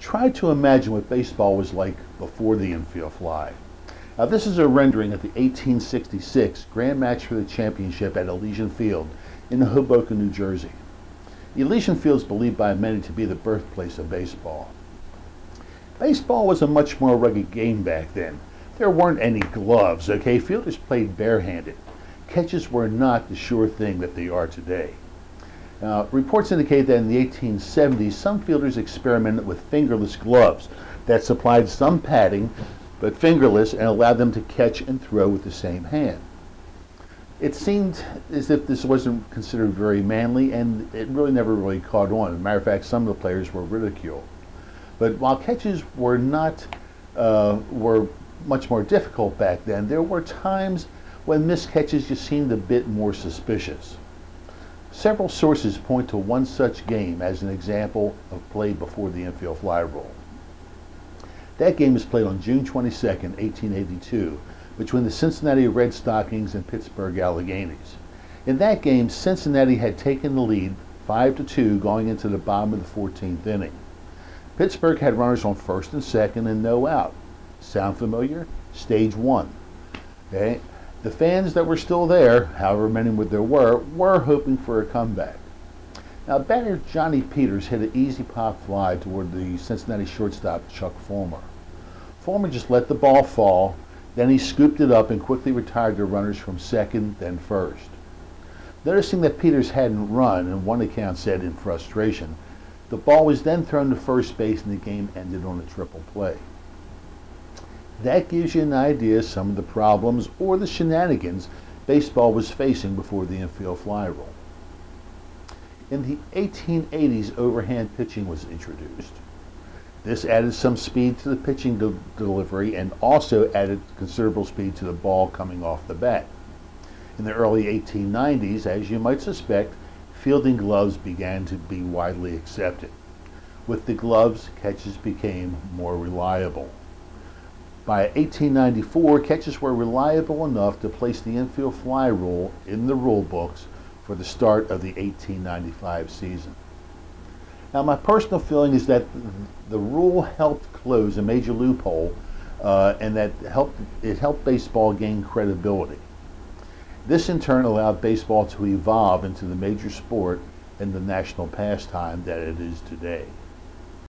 Try to imagine what baseball was like before the infield fly. Now, this is a rendering of the 1866 Grand Match for the Championship at Elysian Field in Hoboken, New Jersey. Elysian Field is believed by many to be the birthplace of baseball. Baseball was a much more rugged game back then. There weren't any gloves, okay? Fielders played barehanded. Catches were not the sure thing that they are today. Reports indicate that in the 1870s, some fielders experimented with fingerless gloves that supplied some padding, but fingerless, and allowed them to catch and throw with the same hand. It seemed as if this wasn't considered very manly, and it really never really caught on. As a matter of fact, some of the players were ridiculed. But while catches were much more difficult back then, there were times when missed catches just seemed a bit more suspicious. Several sources point to one such game as an example of play before the infield fly rule. That game was played on June 22, 1882, between the Cincinnati Red Stockings and Pittsburgh Alleghenies. In that game, Cincinnati had taken the lead 5-2 going into the bottom of the 14th inning. Pittsburgh had runners on first and second and no out. Sound familiar? Stage one. Okay. The fans that were still there, however many there were hoping for a comeback. Now, batter Johnny Peters hit an easy pop fly toward the Cincinnati shortstop Chuck Fulmer. Fulmer just let the ball fall, then he scooped it up and quickly retired the runners from second, then first. Noticing that Peters hadn't run, and one account said in frustration, the ball was then thrown to first base and the game ended on a triple play. That gives you an idea of some of the problems or the shenanigans baseball was facing before the infield fly rule. In the 1880s, overhand pitching was introduced. This added some speed to the pitching delivery and also added considerable speed to the ball coming off the bat. In the early 1890s, as you might suspect, fielding gloves began to be widely accepted. With the gloves, catches became more reliable. By 1894, catches were reliable enough to place the infield fly rule in the rule books for the start of the 1895 season. Now, my personal feeling is that the rule helped close a major loophole and that it helped baseball gain credibility. This in turn allowed baseball to evolve into the major sport and the national pastime that it is today.